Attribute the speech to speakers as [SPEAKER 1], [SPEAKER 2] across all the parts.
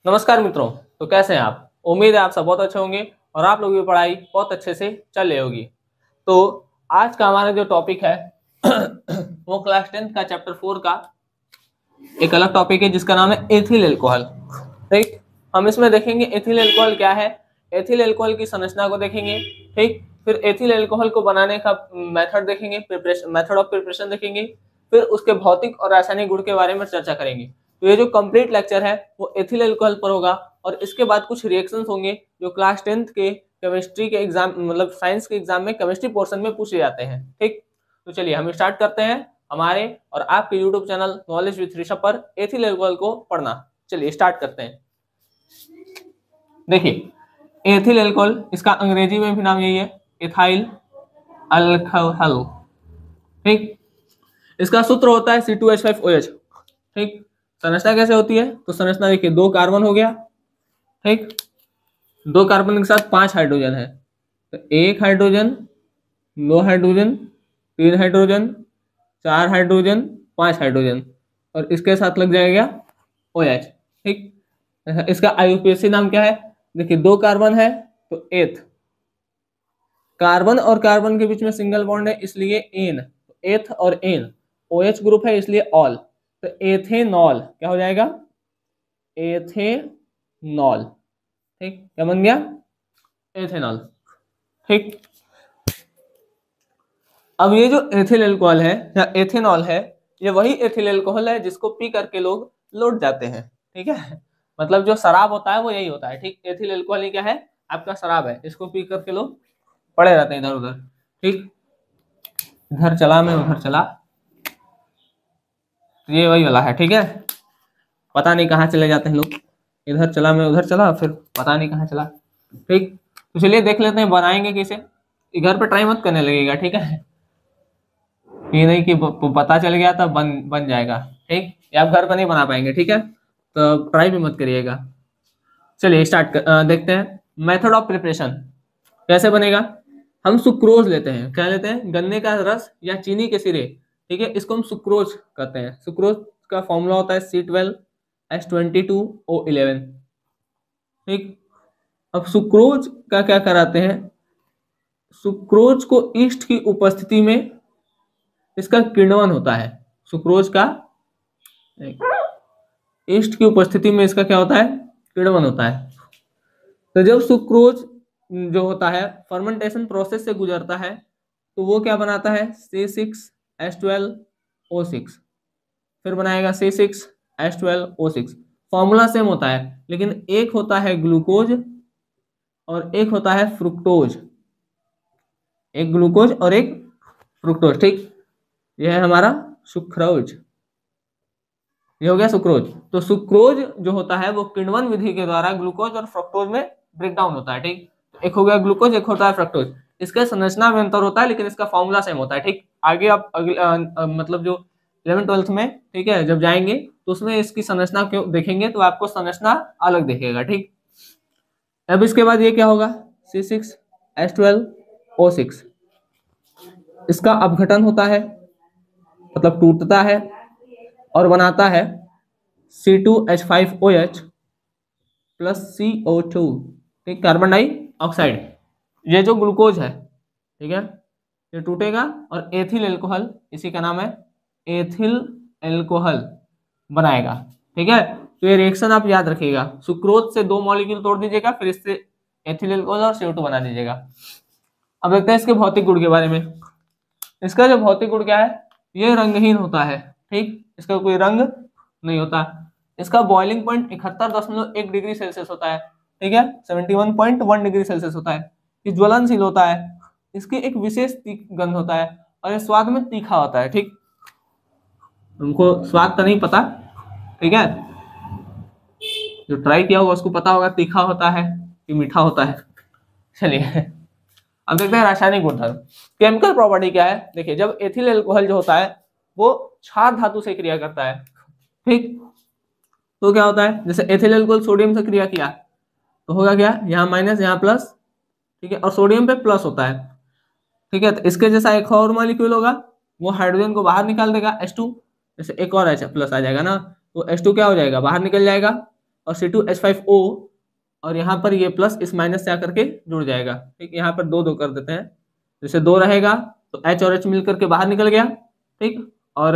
[SPEAKER 1] नमस्कार मित्रों। तो कैसे हैं आप? उम्मीद है आप सब बहुत अच्छे होंगे और आप लोगों की पढ़ाई बहुत अच्छे से चल रही होगी। तो आज का हमारा जो टॉपिक है वो क्लास 10 का चैप्टर 4 का एक अलग टॉपिक है जिसका नाम है एथिल अल्कोहल। ठीक, हम इसमें देखेंगे एथिल अल्कोहल क्या है, एथिल अल्कोहल की संरचना को देखेंगे। ठीक, फिर एथिल अल्कोहल को बनाने का मेथड देखेंगे, प्रिपरेशन, मेथड ऑफ प्रिपरेशन देखेंगे। फिर उसके भौतिक और रासायनिक गुण के बारे में चर्चा करेंगे। तो ये जो कंप्लीट लेक्चर है वो एथिल अल्कोहल पर होगा और इसके बाद कुछ रिएक्शंस होंगे जो क्लास 10th के केमिस्ट्री के एग्जाम मतलब साइंस के एग्जाम में केमिस्ट्री पोर्शन में पूछे जाते हैं। ठीक, तो चलिए हम स्टार्ट करते हैं हमारे और आपके YouTube channel knowledge with Rishabh पर एथिल अल्कोहल को पढ़ना। चलिए स्टार्ट करते हैं। देखिए एथिल अल्कोहल, इसका अंग्रेजी में भी नाम यही है, एथाइल अल्कोहल। ठीक, इसका सूत्र होता है C2H5OH। ठीक, संरचना कैसे होती है? तो संरचना देखिए, 2 कार्बन हो गया। ठीक, 2 कार्बन के साथ 5 हाइड्रोजन है, तो 1 hydrogen, 2 hydrogen, 3 hydrogen, 4 hydrogen, 5 hydrogen और इसके साथ लग जाएगा OH। ठीक, इसका IUPAC नाम क्या है? देखिए 2 कार्बन है तो एथ, कार्बन और कार्बन के बीच में सिंगल बॉन्ड है इसलिए एन, एथ और एन, OH ग्रुप है इसलिए ऑल, तो एथेनॉल क्या हो जाएगा? एथेनॉल। ठीक, क्या बन गया? एथेनॉल। ठीक, अब ये जो एथिल अल्कोहल है या एथेनॉल है, ये वही एथिल अल्कोहल है जिसको पी करके लोग लौट जाते हैं। ठीक है, मतलब जो शराब होता है वो यही होता है। ठीक, एथिल अल्कोहल ही क्या है? आपका शराब है, इसको पी करके लोग पड़े रहते हैं इधर उधर। ठीक, इधर चला मैं उधर चला, तो ये वही वाला है। ठीक है, पता नहीं कहाँ चले जाते हैं लोग, इधर चला मैं उधर चला फिर पता नहीं कहाँ चला। ठीक, तो चलिए देख लेते हैं बनाएंगे कैसे। घर पे ट्राई मत करने लगेगा, ठीक है? ये नहीं कि पता चल गया तब बन जाएगा। ठीक, ये आप घर पर नहीं बना पाएंगे। ठीक है, तो ट्राई भी मत करिएगा। चलिए देखते हैं मेथड ऑफ प्रिपरेशन कैसे बनेगा। हम सुक्रोज लेते हैं, क्या लेते हैं? गन्ने का रस या चीनी के सिरे। ठीक है, इसको हम सुक्रोज कहते हैं। सुक्रोज का फॉर्मूला होता है C12H22O11। ठीक, अब सुक्रोज का क्या कराते हैं? सुक्रोज को ईस्ट की उपस्थिति में इसका किण्वन होता है। सुक्रोज का ईस्ट की उपस्थिति में इसका क्या होता है? किण्वन होता है। तो जब सुक्रोज जो होता है फर्मेंटेशन प्रोसेस से गुजरता है तो वो क्या बनाता है? C6H12O6, फिर बनाएगा C6H12O6। फॉर्मूला सेम होता है लेकिन एक होता है ग्लूकोज और एक होता है फ्रुक्टोज, एक ग्लूकोज और एक फ्रुक्टोज। ठीक, यह है हमारा सुक्रोज, ये हो गया सुक्रोज। तो सुक्रोज जो होता है वो किण्वन विधि के द्वारा ग्लूकोज और फ्रक्टोज में ब्रेक डाउन होता है। ठीक, एक हो गया ग्लूकोज, एक होता है फ्रक्टोज। इसके संरचना में अंतर होता है लेकिन इसका फॉर्मूला सेम होता है। ठीक, आगे आप मतलब जो 11th-12th में, ठीक है, जब जाएंगे तो उसमें इसकी संरचना क्यों देखेंगे तो आपको संरचना अलग दिखेगा। ठीक, अब इसके बाद ये क्या होगा? C6H12O6, इसका अपघटन होता है मतलब टूटता है और बनाता है C2H5OH प्लस CO2। ठीक, कार्बन डाइऑक्साइड। ये जो ग्लूकोज है, ठीक है, ये टूटेगा और एथिल अल्कोहल, इसी का नाम है एथिल अल्कोहल बनाएगा। ठीक है, तो ये रिएक्शन आप याद रखिएगा। सुक्रोज से 2 मॉलिक्यूल तोड़ दीजिएगा, फिर इससे एथिल अल्कोहल और CO2 बना दीजिएगा। अब देखते हैं इसके भौतिक गुण के बारे में। इसका जो भौतिक गुण क्या है? ये रंगहीन होता है। ठीक, इसका कोई रंग नहीं होता। इसका बॉइलिंग पॉइंट 71.1 डिग्री सेल्सियस होता है। ठीक है, 71.1 डिग्री सेल्सियस होता है। ये ज्वलनशील होता है। इसकी एक विशेष तीख गंध होता है और ये स्वाद में तीखा होता है। ठीक, उनको स्वाद तो नहीं पता, ठीक है, जो ट्राई किया होगा उसको पता होगा तीखा होता है कि मीठा होता है। चलिए अब देखते हैं रासायनिक गुणधर्म। केमिकल प्रॉपर्टी क्या है? देखिए, जब एथिल अल्कोहल जो होता है वो क्षार धातु से क्रिया करता है। ठीक, तो क्या होता है? जैसे एथिल अल्कोहल सोडियम से क्रिया किया तो होगा क्या? यहाँ माइनस यहाँ प्लस। ठीक है, और सोडियम पे प्लस होता है। ठीक है, तो इसके जैसा एक और मॉलिक्यूल होगा, वो हाइड्रोजन को बाहर निकाल देगा H2, जैसे एक और H प्लस आ जाएगा ना, तो H2 क्या हो जाएगा? बाहर निकल जाएगा और C2H5O, और यहाँ पर ये प्लस इस माइनस से आकर के जुड़ जाएगा। ठीक, यहाँ पर दो दो कर देते हैं, जैसे दो रहेगा तो H और H मिल करके बाहर निकल गया। ठीक, और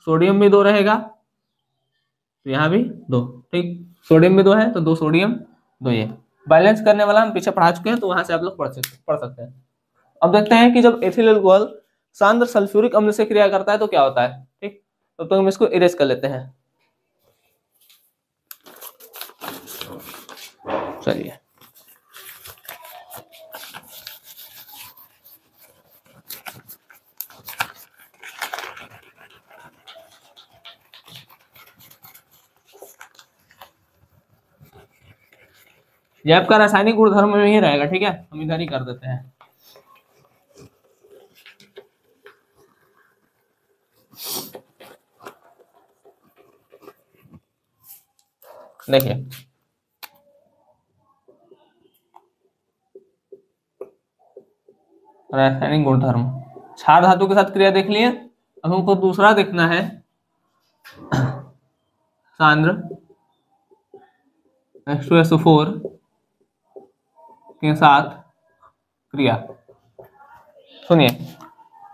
[SPEAKER 1] सोडियम भी दो रहेगा तो यहाँ भी दो। ठीक, सोडियम भी दो है तो दो सोडियम दो ये। बैलेंस करने वाला हम पीछे पढ़ा चुके हैं, तो वहां से आप लोग पढ़ सकते हैं। अब देखते हैं कि जब एथिल अल्कोहल सांद्र सल्फ्यूरिक अम्ल से क्रिया करता है तो क्या होता है। ठीक, तो हम इसको इरेज कर लेते हैं। चलिए, ये आपका रासायनिक गुणधर्म में ही रहेगा। ठीक है, हम इधर ही कर देते हैं। देखिए, रासायनिक गुणधर्म, क्षार धातु के साथ क्रिया देख लिए। अब हमको दूसरा देखना है, सांद्र H2SO4 के साथ क्रिया। सुनिए,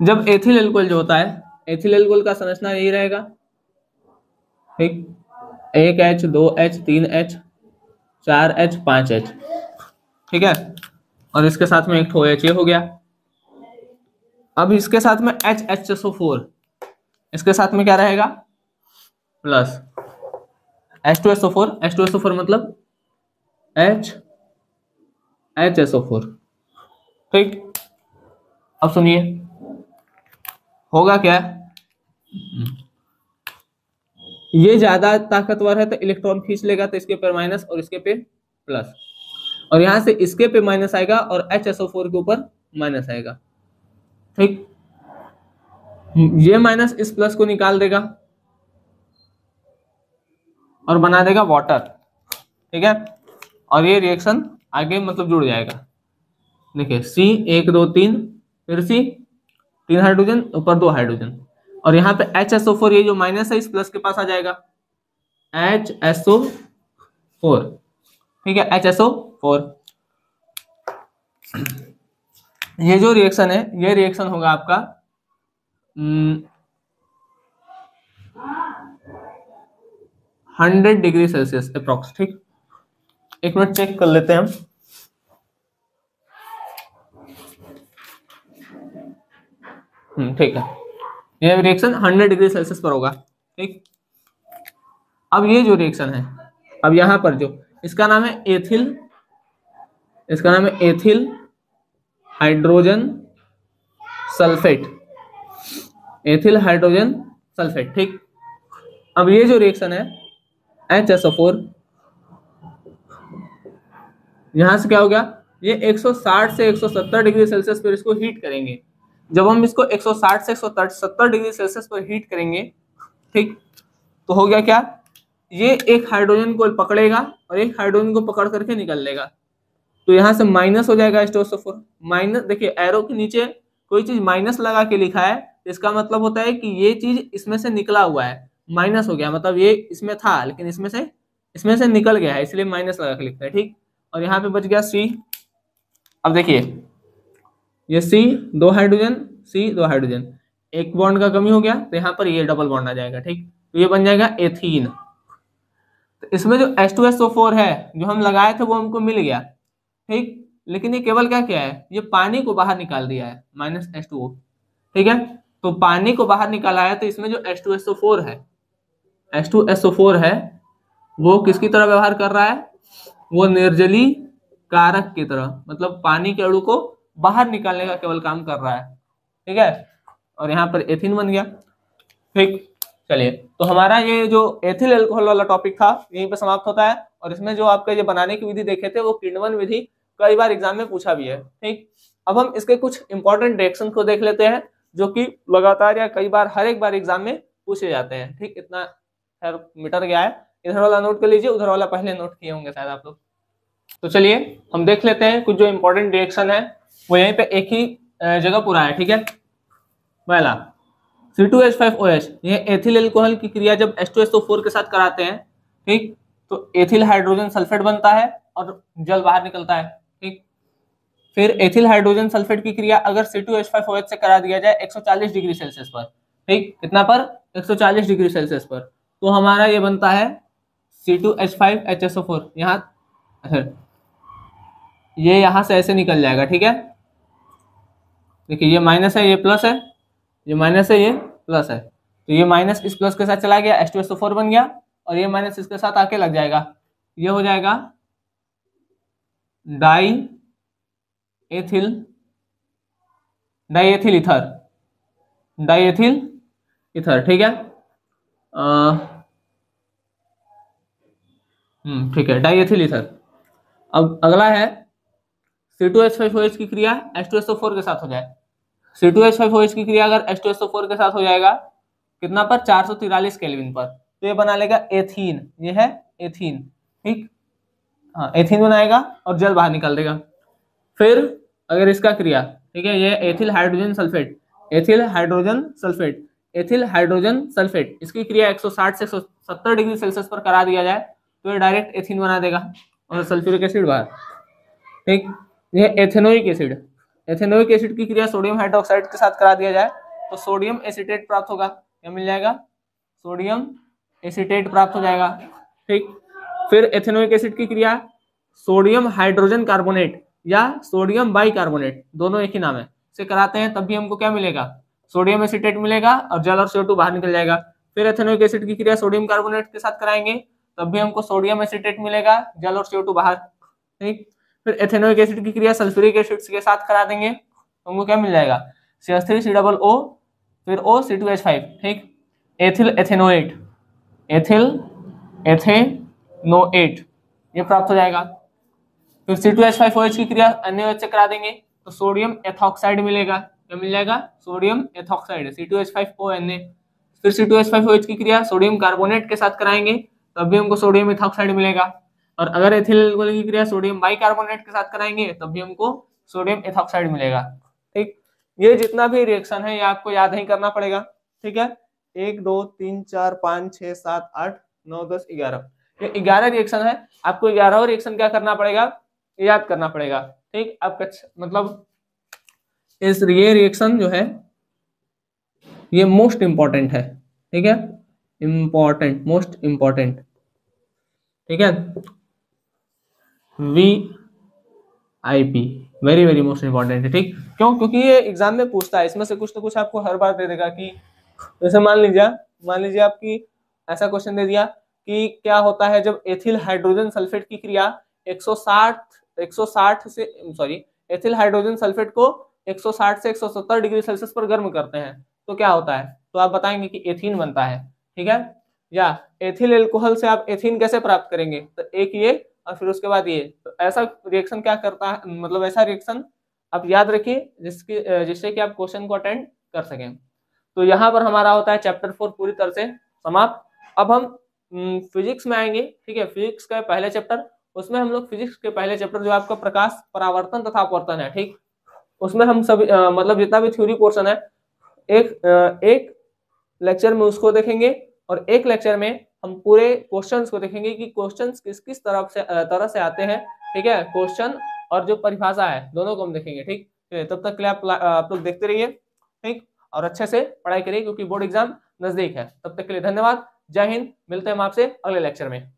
[SPEAKER 1] जब एथिल अल्कोहल जो होता है, एथिल अल्कोहल का संरचना यही रहेगा। ठीक, 1H 2H 3H 4H 5H। ठीक है, और इसके साथ में एक ठो H हो गया। अब इसके साथ में HHSO4, इसके साथ में क्या रहेगा, प्लस H2SO4। H2SO4 मतलब HHSO4। ठीक, अब सुनिए होगा क्या, ये ज्यादा ताकतवर है तो इलेक्ट्रॉन खींच लेगा, तो इसके पे माइनस और इसके पे प्लस, और यहां से इसके पे माइनस आएगा और HSO4 के ऊपर माइनस आएगा। ठीक, ये माइनस इस प्लस को निकाल देगा और बना देगा वाटर। ठीक है, और ये रिएक्शन आगे मतलब जुड़ जाएगा। देखिए C 1 2 3, फिर C 3 हाइड्रोजन, ऊपर 2 हाइड्रोजन, और यहाँ पे HSO4, ये जो माइनस है इस प्लस के पास आ जाएगा HSO4। ठीक है, HSO4। ये जो रिएक्शन है, ये रिएक्शन होगा आपका 100 डिग्री सेल्सियस अप्रोक्स। ठीक, एक मिनट चेक कर लेते हैं हम। ठीक है, ये रिएक्शन 100 डिग्री सेल्सियस पर होगा। ठीक, अब ये जो रिएक्शन है, अब यहां पर जो इसका नाम है एथिल, इसका नाम है ethyl hydrogen sulphate, ethyl hydrogen sulphate. ठीक, अब ये जो रिएक्शन है HSO4, यहां से क्या हो गया, ये 160 से 170 डिग्री सेल्सियस पर इसको हीट करेंगे। जब हम इसको 160 से 170 डिग्री सेल्सियस पर हीट करेंगे, ठीक, तो हो गया क्या, ये एक हाइड्रोजन को पकड़ेगा और एक हाइड्रोजन को पकड़ करके निकल लेगा, तो यहां से माइनस हो जाएगा H2SO4 माइनस। देखिए एरो के नीचे कोई चीज माइनस लगा के लिखा है, इसका मतलब होता है कि ये चीज इसमें से निकला हुआ है, माइनस हो गया, मतलब ये इसमें था लेकिन इसमें से निकल गया है, इसलिए माइनस लगा के लिखते हैं। ठीक, और यहाँ पे बच गया C। अब देखिए ये C 2 हाइड्रोजन, C 2 हाइड्रोजन, एक बॉन्ड का कमी हो गया तो यहाँ पर ये डबल बॉन्ड आ जाएगा। ठीक, तो ये बन जाएगा एथीन। तो इसमें जो H2SO4 है जो हम लगाए थे वो हमको मिल गया। ठीक, लेकिन ये केवल क्या किया है, ये पानी को बाहर निकाल दिया है, -H2O। ठीक है, तो पानी को बाहर निकाला है, तो इसमें जो H2SO4 है, H2SO4 है वो किसकी तरह व्यवहार कर रहा है, वो निर्जली कारक की तरह, मतलब पानी के अणु को बाहर निकालने का केवल काम कर रहा है। ठीक है, और यहाँ पर एथिन बन गया। ठीक, चलिए, तो हमारा ये जो एथिल अल्कोहल वाला टॉपिक था यहीं पे समाप्त होता है, और इसमें जो आपका ये बनाने की विधि देखे थे वो किण्वन विधि कई बार एग्जाम में पूछा भी है। ठीक, अब हम इसके कुछ इंपॉर्टेंट रिएक्शन को देख लेते हैं जो कि लगातार या कई बार हर एक बार एग्जाम में पूछे जाते हैं। ठीक, इतना मीटर गया है, इधर वाला नोट कर लीजिए, उधर वाला पहले नोट किए होंगे शायद आप लोग। तो चलिए हम देख लेते हैं कुछ जो इंपॉर्टेंट रिएक्शन है वो यहीं पे एक ही जगह पूरा है। ठीक है, पहला C2H5OH, ये एथिल अल्कोहल की क्रिया जब H2SO4 के साथ कराते हैं, ठीक, तो एथिल हाइड्रोजन सल्फेट बनता है और जल बाहर निकलता है। ठीक, फिर एथिल हाइड्रोजन सल्फेट की क्रिया अगर C2H5OH से करा दिया जाए 140 डिग्री सेल्सियस पर, ठीक, कितना पर, 140 डिग्री सेल्सियस पर, तो हमारा ये बनता है C2H5HSO4। यहाँ ये यहाँ से ऐसे निकल जाएगा। ठीक है, देखिए ये माइनस है, ये प्लस है, ये माइनस है, ये प्लस है, तो ये माइनस इस प्लस के साथ चला गया, H2SO4 बन गया, और ये माइनस इसके साथ आके लग जाएगा, ये हो जाएगा die ethyl ether, die ethyl ether. ठीक है, ठीक है, डाई एथिल ईथर। अब अगला है C2H5OH की क्रिया H2SO4 के साथ हो जाए। C2H5OH की क्रिया अगर H2SO4 के साथ हो जाएगा कितना पर, 443 केल्विन पर, तो ये बना लेगा एथीन, ये है एथीन। ठीक, हाँ, एथीन बनाएगा और जल बाहर निकाल देगा। फिर अगर इसका क्रिया, ठीक है, ये ethyl hydrogen sulphate, ethyl hydrogen sulphate, ethyl hydrogen sulphate, इसकी क्रिया 160 से 170 डिग्री सेल्सियस पर करा दिया जाए तो ये डायरेक्ट एथीन बना देगा और सल्फ्यूरिक एसिड बाहर। ठीक, ये एथेनोइक एसिड, एथेनोइक एसिड की क्रिया सोडियम हाइड्रोक्साइड के साथ करा दिया जाए तो सोडियम एसीटेट प्राप्त होगा, क्या मिल जाएगा, सोडियम एसीटेट प्राप्त हो जाएगा। ठीक, फिर एथेनोइक एसिड की क्रिया सोडियम हाइड्रोजन कार्बोनेट या सोडियम बाइकार्बोनेट, दोनों एक ही नाम है, से कराते हैं तब भी हमको क्या मिलेगा, सोडियम एसीटेट मिलेगा और जल और CO2 बाहर निकल जाएगा। फिर एथेनोइक एसिड की क्रिया सोडियम कार्बोनेट के साथ कराएंगे तब भी हमको सोडियम एसीटेट मिलेगा, जल और CO2 बाहर। ठीक, फिर एथेनोइक एसिड की क्रिया सल्फ्यूरिक एसिड के साथ करा देंगे तो हमको क्या मिल जाएगा, CH3COO, फिर O C2H5। ठीक, एथिल एथेनोएट, एथिल एथेनोएट ये प्राप्त हो जाएगा। फिर C2H5OH की क्रिया NaOH से करा देंगे तो सोडियम एथॉक्साइड मिलेगा, क्या मिल जाएगा, सोडियम एथॉक्साइड, C2H5ONa। फिर C2H5OH की क्रिया सोडियम कार्बोनेट के साथ कराएंगे तब भी हमको सोडियम एथॉक्साइड मिलेगा, और अगर एथिल एल्कोहल की क्रिया सोडियम बाइकार्बोनेट के साथ कराएंगे तब भी हमको सोडियम एथॉक्साइड मिलेगा। ठीक, ये जितना भी रिएक्शन है ये आपको याद नहीं करना पड़ेगा। ठीक है, 1 2 3 4 5 6 7 8 9 10 11, ये 11 रिएक्शन है, आपको 11 रिएक्शन क्या करना पड़ेगा, याद करना पड़ेगा। ठीक, आपका मतलब इस ये रिएक्शन जो है ये मोस्ट इंपॉर्टेंट है। ठीक है, इंपॉर्टेंट, मोस्ट इंपॉर्टेंट। ठीक है, VIP, very very most important है। ठीक, क्यों, क्योंकि ये एग्जाम में पूछता है, इसमें से कुछ ना कुछ आपको हर बार दे देगा कि जैसे मान लीजिए आपकी ऐसा क्वेश्चन दे दिया कि क्या होता है जब एथिल हाइड्रोजन सल्फेट की क्रिया 160 से एथिल हाइड्रोजन सल्फेट को 160 से 170 डिग्री सेल्सियस पर गर्म करते हैं तो क्या होता है, तो आप बताएंगे कि एथीन बनता है। ठीक है, या एथिल एल्कोहल से आप एथीन कैसे प्राप्त करेंगे, तो एक ये और फिर उसके बाद ये, तो ऐसा रिएक्शन क्या करता है, मतलब ऐसा रिएक्शन आप याद रखिए जिससे कि आप क्वेश्चन को अटेंड कर सकें। तो यहाँ पर हमारा होता है चैप्टर 4 पूरी तरह से समाप्त। अब हम फिजिक्स में आएंगे। ठीक है, फिजिक्स का पहले चैप्टर, उसमें हम लोग फिजिक्स के पहले चैप्टर जो आपका प्रकाश परावर्तन तथा अपवर्तन है, ठीक, उसमें हम सभी मतलब जितना भी थ्योरी पोर्शन है एक लेक्चर में उसको देखेंगे और एक लेक्चर में हम पूरे क्वेश्चंस को देखेंगे कि क्वेश्चंस किस किस तरह से आते हैं। ठीक है, क्वेश्चन और जो परिभाषा है दोनों को हम देखेंगे। ठीक, तब तक के लिए आप लोग देखते रहिए। ठीक, और अच्छे से पढ़ाई करिए क्योंकि बोर्ड एग्जाम नजदीक है। तब तक के लिए धन्यवाद, जय हिंद, मिलते हैं हम आपसे अगले लेक्चर में।